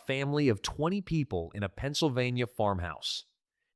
family of 20 people in a Pennsylvania farmhouse.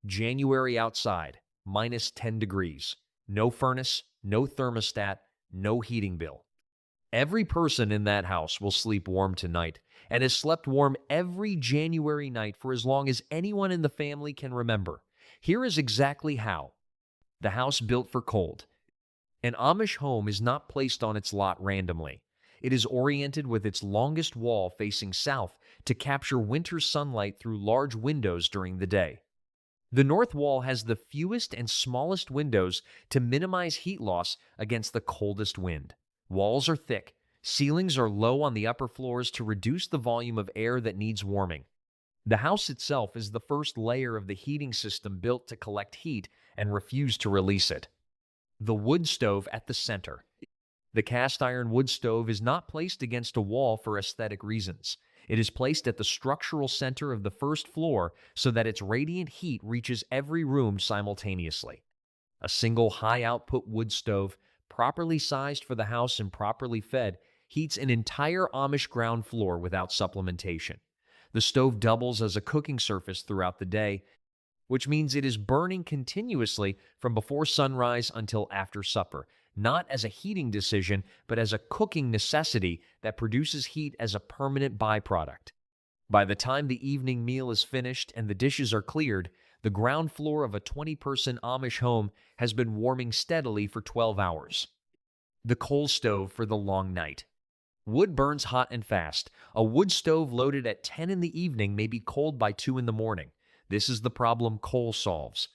January outside, minus 10 degrees. No furnace, no thermostat, no heating bill. Every person in that house will sleep warm tonight and has slept warm every January night for as long as anyone in the family can remember. Here is exactly how. The house built for cold. An Amish home is not placed on its lot randomly. It is oriented with its longest wall facing south to capture winter sunlight through large windows during the day. The north wall has the fewest and smallest windows to minimize heat loss against the coldest wind. Walls are thick. Ceilings are low on the upper floors to reduce the volume of air that needs warming. The house itself is the first layer of the heating system built to collect heat and refuse to release it. The wood stove at the center. The cast iron wood stove is not placed against a wall for aesthetic reasons. It is placed at the structural center of the first floor so that its radiant heat reaches every room simultaneously. A single high-output wood stove, properly sized for the house and properly fed, heats an entire Amish ground floor without supplementation. The stove doubles as a cooking surface throughout the day, which means it is burning continuously from before sunrise until after supper, not as a heating decision, but as a cooking necessity that produces heat as a permanent byproduct. By the time the evening meal is finished and the dishes are cleared, the ground floor of a 20-person Amish home has been warming steadily for 12 hours. The coal stove for the long night. Wood burns hot and fast. A wood stove loaded at 10 in the evening may be cold by 2 in the morning. This is the problem coal solves.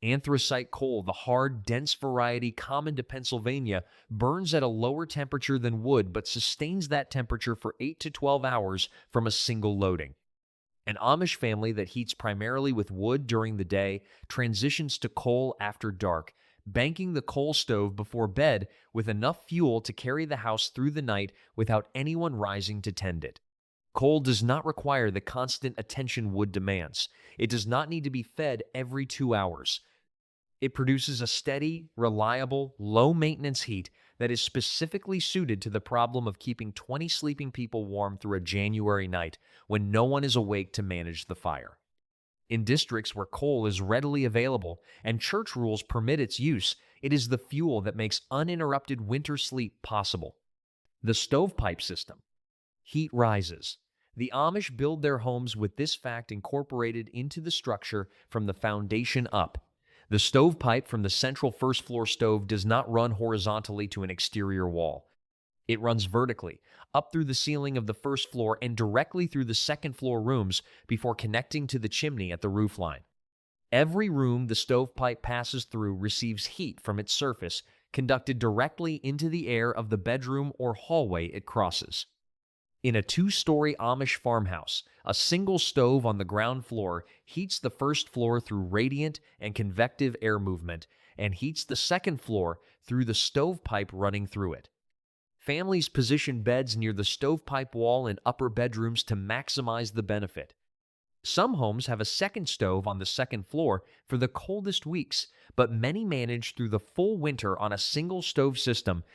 Anthracite coal, the hard, dense variety common to Pennsylvania, burns at a lower temperature than wood but sustains that temperature for 8 to 12 hours from a single loading. An Amish family that heats primarily with wood during the day transitions to coal after dark, banking the coal stove before bed with enough fuel to carry the house through the night without anyone rising to tend it. Coal does not require the constant attention wood demands. It does not need to be fed every 2 hours. It produces a steady, reliable, low-maintenance heat that is specifically suited to the problem of keeping 20 sleeping people warm through a January night when no one is awake to manage the fire. In districts where coal is readily available and church rules permit its use, it is the fuel that makes uninterrupted winter sleep possible. The stovepipe system. Heat rises. The Amish build their homes with this fact incorporated into the structure from the foundation up. The stovepipe from the central first-floor stove does not run horizontally to an exterior wall. It runs vertically, up through the ceiling of the first floor and directly through the second-floor rooms before connecting to the chimney at the roofline. Every room the stovepipe passes through receives heat from its surface, conducted directly into the air of the bedroom or hallway it crosses. In a 2-story Amish farmhouse, a single stove on the ground floor heats the first floor through radiant and convective air movement and heats the second floor through the stovepipe running through it. Families position beds near the stovepipe wall in upper bedrooms to maximize the benefit. Some homes have a second stove on the second floor for the coldest weeks, but many manage through the full winter on a single stove system,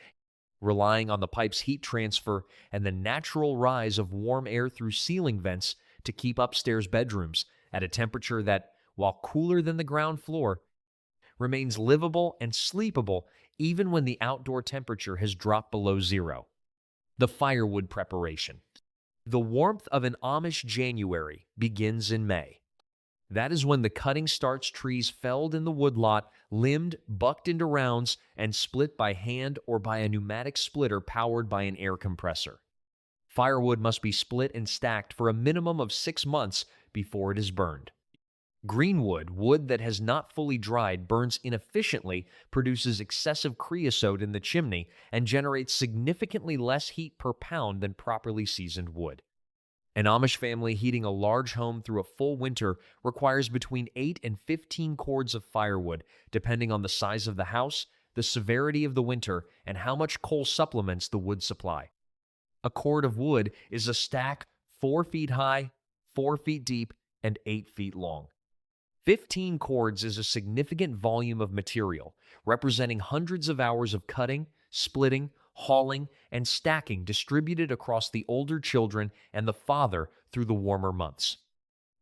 relying on the pipe's heat transfer and the natural rise of warm air through ceiling vents to keep upstairs bedrooms at a temperature that, while cooler than the ground floor, remains livable and sleepable even when the outdoor temperature has dropped below zero. The firewood preparation. The warmth of an Amish January begins in May. That is when the cutting starts trees felled in the woodlot, limbed, bucked into rounds, and split by hand or by a pneumatic splitter powered by an air compressor. Firewood must be split and stacked for a minimum of 6 months before it is burned. Greenwood, wood that has not fully dried, burns inefficiently, produces excessive creosote in the chimney, and generates significantly less heat per pound than properly seasoned wood. An Amish family heating a large home through a full winter requires between 8 and 15 cords of firewood, depending on the size of the house, the severity of the winter, and how much coal supplements the wood supply. A cord of wood is a stack 4 feet high, 4 feet deep, and 8 feet long. 15 cords is a significant volume of material, representing hundreds of hours of cutting, splitting, hauling, and stacking distributed across the older children and the father through the warmer months.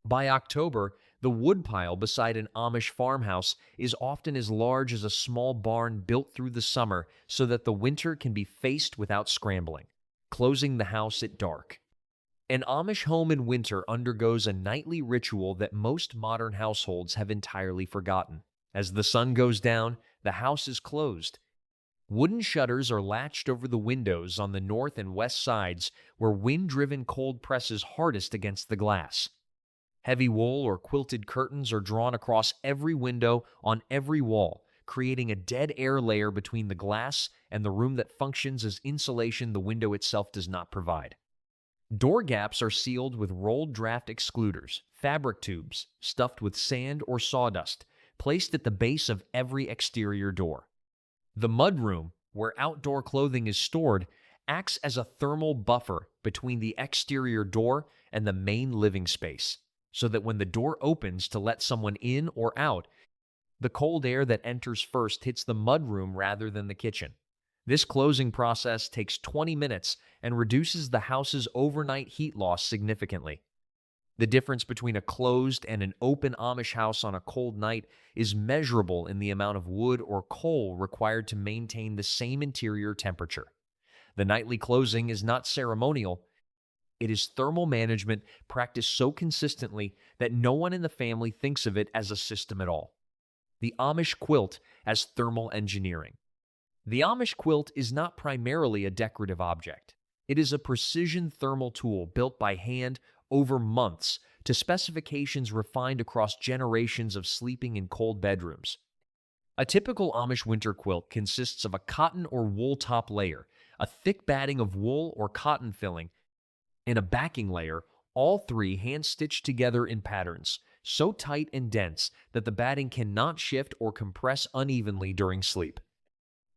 By October, the woodpile beside an Amish farmhouse is often as large as a small barn built through the summer so that the winter can be faced without scrambling, closing the house at dark. An Amish home in winter undergoes a nightly ritual that most modern households have entirely forgotten. As the sun goes down, the house is closed. Wooden shutters are latched over the windows on the north and west sides where wind-driven cold presses hardest against the glass. Heavy wool or quilted curtains are drawn across every window on every wall, creating a dead air layer between the glass and the room that functions as insulation the window itself does not provide. Door gaps are sealed with rolled draft excluders, fabric tubes, stuffed with sand or sawdust, placed at the base of every exterior door. The mudroom, where outdoor clothing is stored, acts as a thermal buffer between the exterior door and the main living space, so that when the door opens to let someone in or out, the cold air that enters first hits the mudroom rather than the kitchen. This closing process takes 20 minutes and reduces the house's overnight heat loss significantly. The difference between a closed and an open Amish house on a cold night is measurable in the amount of wood or coal required to maintain the same interior temperature. The nightly closing is not ceremonial. It is thermal management practiced so consistently that no one in the family thinks of it as a system at all. The Amish quilt as thermal engineering. The Amish quilt is not primarily a decorative object. It is a precision thermal tool built by hand over months to specifications refined across generations of sleeping in cold bedrooms. A typical Amish winter quilt consists of a cotton or wool top layer, a thick batting of wool or cotton filling, and a backing layer, all three hand-stitched together in patterns, so tight and dense that the batting cannot shift or compress unevenly during sleep.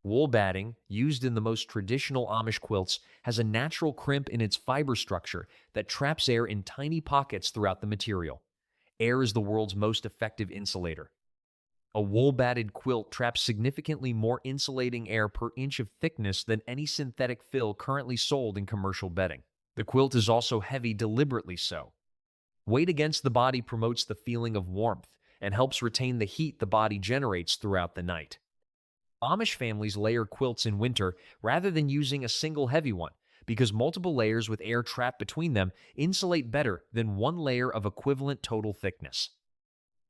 Wool batting, used in the most traditional Amish quilts, has a natural crimp in its fiber structure that traps air in tiny pockets throughout the material. Air is the world's most effective insulator. A wool-batted quilt traps significantly more insulating air per inch of thickness than any synthetic fill currently sold in commercial bedding. The quilt is also heavy deliberately so. Weight against the body promotes the feeling of warmth and helps retain the heat the body generates throughout the night. Amish families layer quilts in winter rather than using a single heavy one because multiple layers with air trapped between them insulate better than one layer of equivalent total thickness.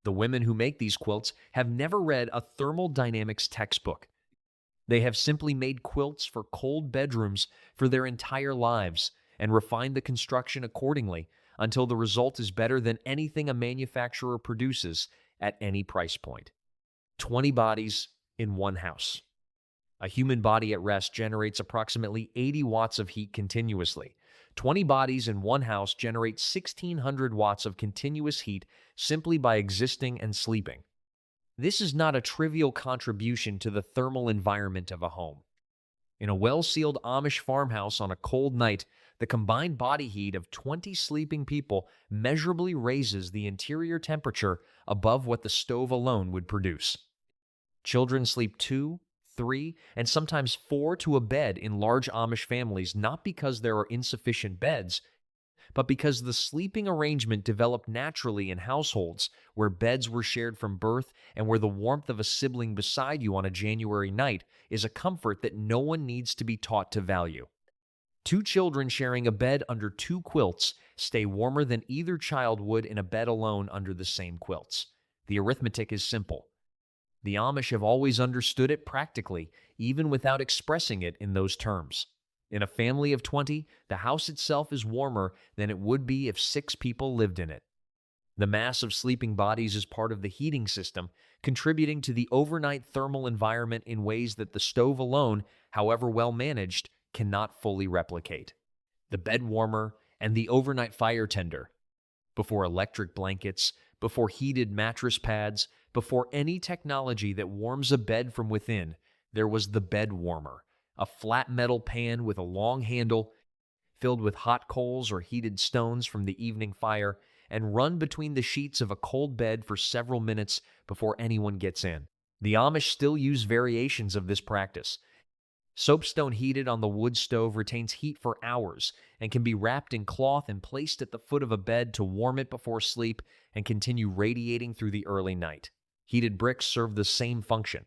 The women who make these quilts have never read a thermal dynamics textbook. They have simply made quilts for cold bedrooms for their entire lives and refined the construction accordingly until the result is better than anything a manufacturer produces at any price point. 20 bodies in one house. A human body at rest generates approximately 80 watts of heat continuously. 20 bodies in one house generate 1,600 watts of continuous heat simply by existing and sleeping. This is not a trivial contribution to the thermal environment of a home. In a well-sealed Amish farmhouse on a cold night, the combined body heat of 20 sleeping people measurably raises the interior temperature above what the stove alone would produce. Children sleep 2, 3, and sometimes 4 to a bed in large Amish families not because there are insufficient beds, but because the sleeping arrangement developed naturally in households where beds were shared from birth and where the warmth of a sibling beside you on a January night is a comfort that no one needs to be taught to value. 2 children sharing a bed under 2 quilts stay warmer than either child would in a bed alone under the same quilts. The arithmetic is simple. The Amish have always understood it practically, even without expressing it in those terms. In a family of 20, the house itself is warmer than it would be if 6 people lived in it. The mass of sleeping bodies is part of the heating system, contributing to the overnight thermal environment in ways that the stove alone, however well managed, cannot fully replicate. The bed warmer and the overnight fire tender. Before electric blankets, before heated mattress pads, before any technology that warms a bed from within, there was the bed warmer, a flat metal pan with a long handle filled with hot coals or heated stones from the evening fire and run between the sheets of a cold bed for several minutes before anyone gets in. The Amish still use variations of this practice. Soapstone heated on the wood stove retains heat for hours and can be wrapped in cloth and placed at the foot of a bed to warm it before sleep and continue radiating through the early night. Heated bricks serve the same function.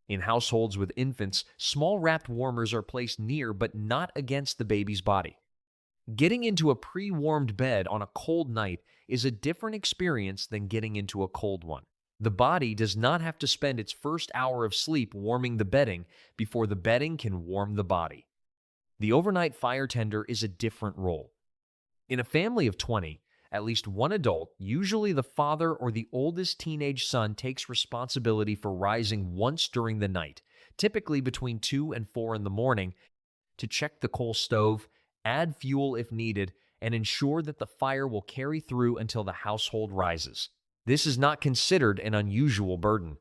In households with infants, small wrapped warmers are placed near but not against the baby's body. Getting into a pre-warmed bed on a cold night is a different experience than getting into a cold one. The body does not have to spend its first hour of sleep warming the bedding before the bedding can warm the body. The overnight fire tender is a different role. In a family of 20, at least one adult, usually the father or the oldest teenage son, takes responsibility for rising once during the night, typically between 2 and 4 in the morning, to check the coal stove, add fuel if needed, and ensure that the fire will carry through until the household rises. This is not considered an unusual burden.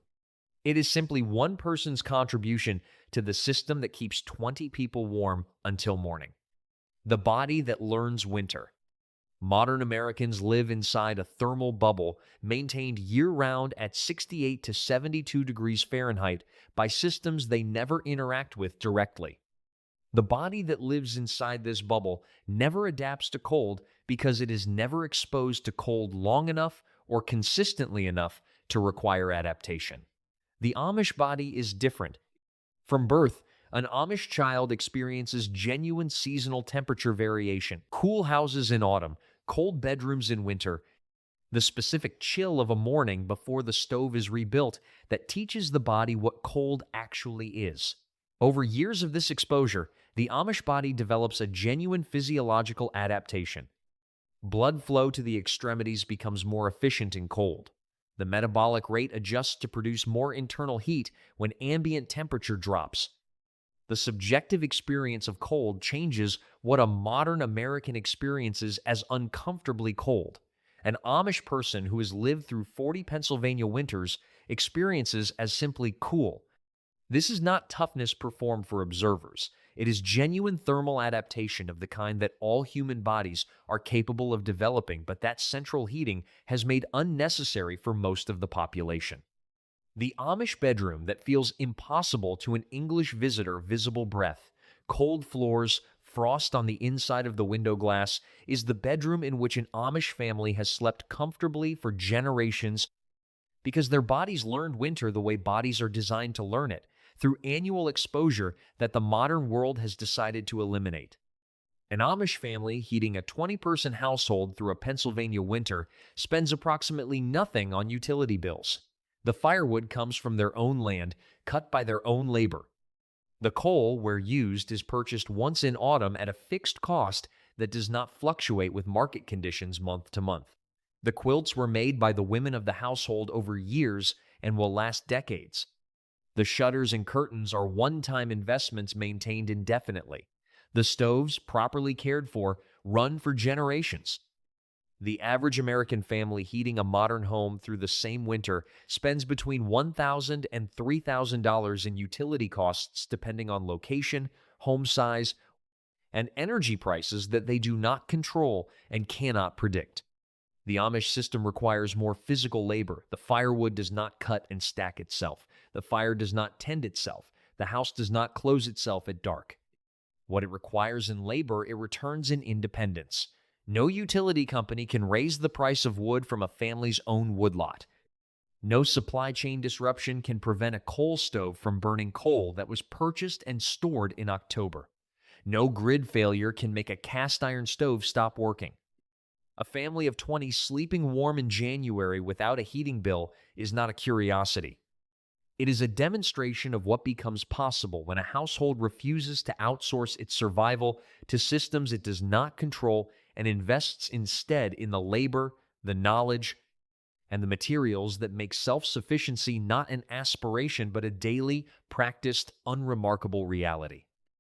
It is simply one person's contribution to the system that keeps 20 people warm until morning. The body that learns winter. Modern Americans live inside a thermal bubble maintained year-round at 68 to 72 degrees Fahrenheit by systems they never interact with directly. The body that lives inside this bubble never adapts to cold because it is never exposed to cold long enough or consistently enough to require adaptation. The Amish body is different. From birth, an Amish child experiences genuine seasonal temperature variation, cool houses in autumn, cold bedrooms in winter, the specific chill of a morning before the stove is rebuilt that teaches the body what cold actually is. Over years of this exposure, the Amish body develops a genuine physiological adaptation. Blood flow to the extremities becomes more efficient in cold. The metabolic rate adjusts to produce more internal heat when ambient temperature drops. The subjective experience of cold changes what a modern American experiences as uncomfortably cold. An Amish person who has lived through 40 Pennsylvania winters experiences as simply cool. This is not toughness performed for observers. It is genuine thermal adaptation of the kind that all human bodies are capable of developing, but that central heating has made unnecessary for most of the population. The Amish bedroom that feels impossible to an English visitor, visible breath, cold floors, frost on the inside of the window glass, is the bedroom in which an Amish family has slept comfortably for generations because their bodies learned winter the way bodies are designed to learn it, through annual exposure that the modern world has decided to eliminate. An Amish family heating a 20-person household through a Pennsylvania winter spends approximately nothing on utility bills. The firewood comes from their own land, cut by their own labor. The coal, where used, is purchased once in autumn at a fixed cost that does not fluctuate with market conditions month to month. The quilts were made by the women of the household over years and will last decades. The shutters and curtains are one-time investments maintained indefinitely. The stoves, properly cared for, run for generations. The average American family heating a modern home through the same winter spends between $1,000 and $3,000 in utility costs depending on location, home size, and energy prices that they do not control and cannot predict. The Amish system requires more physical labor. The firewood does not cut and stack itself. The fire does not tend itself. The house does not close itself at dark. What it requires in labor, it returns in independence. No utility company can raise the price of wood from a family's own woodlot. No supply chain disruption can prevent a coal stove from burning coal that was purchased and stored in October. No grid failure can make a cast iron stove stop working. A family of 20 sleeping warm in January without a heating bill is not a curiosity. It is a demonstration of what becomes possible when a household refuses to outsource its survival to systems it does not control and invests instead in the labor, the knowledge, and the materials that make self-sufficiency not an aspiration but a daily, practiced, unremarkable reality.